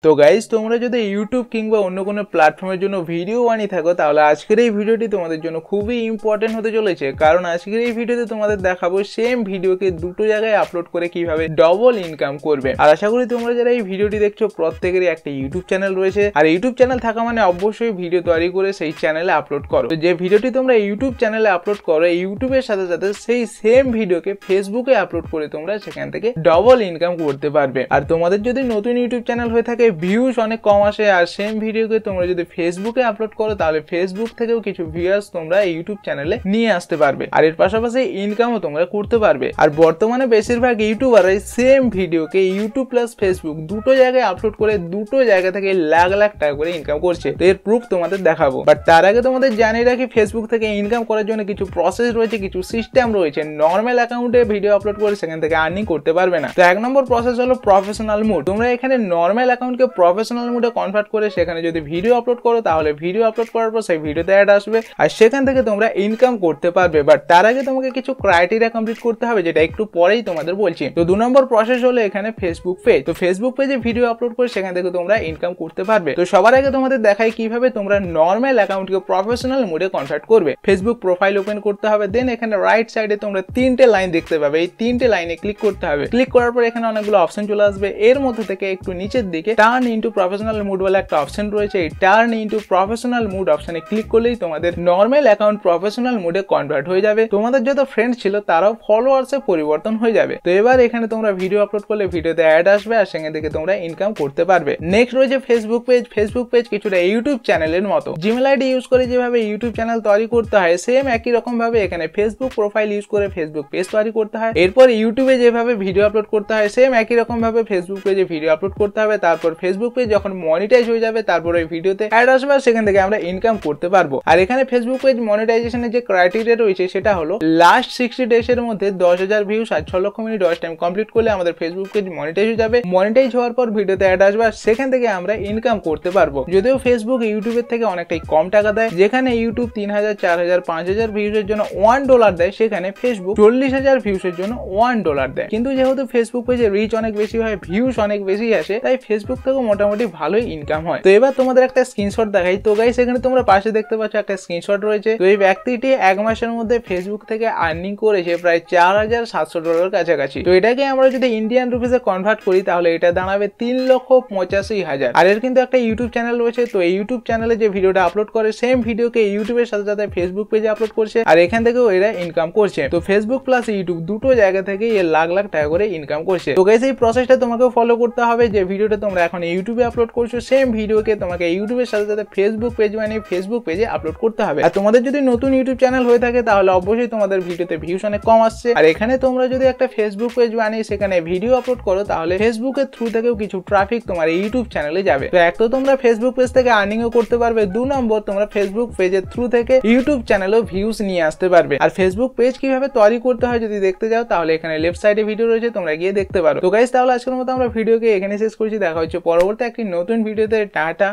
তো গাইস তোমরা যদি ইউটিউব কিংবা অন্য কোনো প্ল্যাটফর্মের জন্য ভিডিও বানিয়ে থাকো তাহলে আজকের এই ভিডিওটি তোমাদের জন্য খুবই ইম্পর্টেন্ট হতে চলেছে, কারণ আজকের এই ভিডিওতে তোমাদের দেখাবো সেম ভিডিওকে দুটো জায়গায় আপলোড করে কিভাবে ডবল ইনকাম করবে। আর আশা করি তোমরা যারা এই ভিডিওটি দেখছো প্রত্যেকেরই একটা ইউটিউব চ্যানেল রয়েছে, আর ইউটিউব চ্যানেল থাকা মানে অবশ্যই ভিডিও তৈরি করে সেই চ্যানেলে আপলোড করো। যে ভিডিওটি তোমরা ইউটিউব চ্যানেলে আপলোড করো, ইউটিউবের সাথে সাথে সেই সেম ভিডিওকে ফেসবুকে আপলোড করে তোমরা সেখান থেকে ডবল ইনকাম করতে পারবে। আর তোমাদের যদি নতুন ইউটিউব চ্যানেল হয়ে থাকে, ভিউজ অনেক কম আসে, আর সেম ভিডিওকে তোমরা যদি ফেসবুকে আপলোড করো তাহলে ফেসবুক থেকেও কিছু ভিউয়ার্স তোমরা ইউটিউব চ্যানেলে নিয়ে আসতে পারবে, আর এর পাশাপাশি ইনকামও তোমরা করতে পারবে। আর বর্তমানে বেশিরভাগ ইউটিউবাররাই সেম ভিডিওকে ইউটিউব প্লাস ফেসবুক দুটো জায়গায় আপলোড করে দুটো জায়গা থেকে লাখ লাখ টাকা করে ইনকাম করছে। তো এর প্রুফ তোমাদের দেখাবো, বাট তার আগে তোমাদের জানিয়ে রাখি ফেসবুক থেকে ইনকাম করার জন্য কিছু প্রসেস রয়েছে, কিছু সিস্টেম রয়েছে। নর্মাল অ্যাকাউন্টে ভিডিও আপলোড করে সেখান থেকে আর্নিং করতে পারবে না। তো এক নম্বর প্রসেস হলো প্রফেশনাল মোড। তোমরা এখানে নর্মাল অ্যাকাউন্টকে প্রফেশনাল মোডে কনভার্ট করে সেখানে যদি ভিডিও আপলোড করো তাহলে ভিডিও আপলোড করার পর সেই ভিডিওতে অ্যাড আসবে, আর সেখান থেকে তোমরা ইনকাম করতে পারবে। বাট তার আগে তোমাকে কিছু ক্রাইটেরিয়া কমপ্লিট করতে হবে, যেটা একটু পরেই তোমাদের বলছি। তো 2 নম্বর প্রসেস হলো এখানে ফেসবুক পেজ। তো ফেসবুক পেজে ভিডিও আপলোড করে সেখান থেকে তোমরা ইনকাম করতে পারবে। তো সবার আগে তোমাদের দেখাই কিভাবে তোমরা নর্মাল অ্যাকাউন্টকে প্রফেশনাল মোডে কনভার্ট করবে। ফেসবুক প্রোফাইল ওপেন করতে হবে, দেন এখানে রাইট সাইডে তোমরা 3টে লাইন দেখতে পাবে। এই 3টে লাইনে ক্লিক করতে হবে। ক্লিক করার পর এখানে অনেকগুলো অপশন চলে আসবে। এর মধ্যে থেকে একটু নিচের দিকে টার্ন ইনটু প্রফেশনাল মোড বলে একটা অপশন রয়েছে। এই টার্ন ইনটু প্রফেশনাল মোড অপশনে ক্লিক করলেই তোমাদের নর্মাল অ্যাকাউন্ট প্রফেশনাল মোডে কনভার্ট হয়ে যাবে। তোমাদের যত ফ্রেন্ডস ছিল তারাও ফলোয়ার্সে পরিবর্তন হয়ে যাবে। তো এবার এখানে তোমরা ভিডিও আপলোড করলে ভিডিওতে অ্যাড আসবে, আর সেখান থেকে তোমরা ইনকাম করতে পারবে। নেক্সট রয়েছে ফেসবুক পেজ। ফেসবুক পেজ কিছুটা ইউটিউব চ্যানেলের মতো। জিমেল আইডি ইউজ করে যেভাবে ইউটিউব চ্যানেল তৈরি করতে হয়, সেম একই রকম ভাবে এখানে ফেসবুক প্রোফাইল ইউজ করে ফেসবুক পেজ তৈরি করতে হয়। এরপর ইউটিউবে যেভাবে ভিডিও আপলোড করতে হয়, সেম একই রকম ভাবে ফেসবুক পেজে ভিডিও আপলোড করতে হবে। তারপর ফেসবুক পেজ যখন মনিটাইজ হয়ে যাবে তারপর ওই ভিডিওতে অ্যাড আসবে, আর সেখান থেকে আমরা ইনকাম করতে পারবো। আর এখানে ফেসবুক পেজ মনিটাইজেশনের যে ক্রাইটেরিয়া রয়েছে সেটা হলো লাস্ট 60 ডেজ এর মধ্যে 10,000 ভিউজ আর 6 লক্ষ মিনিট ওয়াচ টাইম কমপ্লিট করলে আমাদের ফেসবুক পেজ মনিটাইজ হয়ে যাবে। মনিটাইজ হওয়ার পর ভিডিওতে অ্যাড আসবে, আর সেখান থেকে আমরা ইনকাম করতে পারবো। যদিও ফেসবুক ইউটিউবের থেকে অনেকটাই কম টাকা দেয়, যেখানে ইউটিউব 3,000, 4,000, 5,000 ভিউজের জন্য $1 দেয়, সেখানে ফেসবুক 40,000 ভিউজের জন্য $1 দেয়। কিন্তু যেহেতু ফেসবুক পেজে রিচ অনেক বেশি হয়, ভিউজ অনেক বেশি আসে, তাই ফেসবুক থেকেও মোটামুটি ভালোই ইনকাম হয়। তো এবার তোমাদের একটা স্ক্রিনশট দেখাই। তো গাইস এখানে তোমরা পাশে দেখতে পাচ্ছ একটা স্ক্রিনশট রয়েছে। তো এই ব্যক্তিটি 1 মাসের মধ্যে ফেসবুক থেকে আর্নিং করেছে প্রায় $4,700 কাছাকাছি। তো এটাকে আমরা যদি ইন্ডিয়ান রুপিসে কনভার্ট করি তাহলে এটা দাঁড়াবে 3,85,000। আর এর কিন্তু একটা ইউটিউব চ্যানেল রয়েছে। তো এই ইউটিউব চ্যানেলে যে ভিডিওটা আপলোড করে সেম ভিডিওকে ইউটিউবের সাথে সাথে ফেসবুক পেজে আপলোড করছে, আর এখান থেকেও এরা ইনকাম করছে। তো ফেসবুক প্লাস ইউটিউব দুটো জায়গা থেকে এর লাখ লাখ টাকা করে ইনকাম করছে। তো গাইস এই প্রসেসটা তোমাকে ফলো করতে হবে। যে ভিডিওটা তোমরা এখন ইউটিউবে আপলোড করছো, সেম ভিডিওকে তোমাকে ইউটিউবের সাথে সাথে ফেসবুক পেজ বানিয়ে ফেসবুক পেজে আপলোড করতে হবে। আর তোমাদের যদি নতুন ইউটিউব চ্যানেল হয়ে থাকে তাহলে অবশ্যই তোমাদের ভিডিওতে ভিউজ অনেক কম আসছে। আর এখানে তোমরা যদি একটা ফেসবুক পেজ বানিয়ে সেখানে ভিডিও আপলোড করো তাহলে ফেসবুকের থ্রু থেকেও কিছু ট্রাফিক তোমার ইউটিউব চ্যানেলে যাবে। তো এক তো তোমরা ফেসবুক পেজ থেকে আর্নিংও করতে পারবে, 2 নম্বর তোমরা ফেসবুক পেজের থ্রু থেকে ইউটিউব চ্যানেলেও ভিউজ নিয়ে আসতে পারবে। আর ফেসবুক পেজ কিভাবে তৈরি করতে হয় যদি দেখতে যাও তাহলে এখানে লেফট সাইডে ভিডিও রয়েছে, তোমরা গিয়ে দেখতে পারো। তো গাইস তাহলে আজকের মতো আমরা ভিডিওকে এখানে শেষ করছি। দেখা হচ্ছে পরবর্তী একটি নতুন ভিডিওতে। Tata,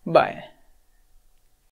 by.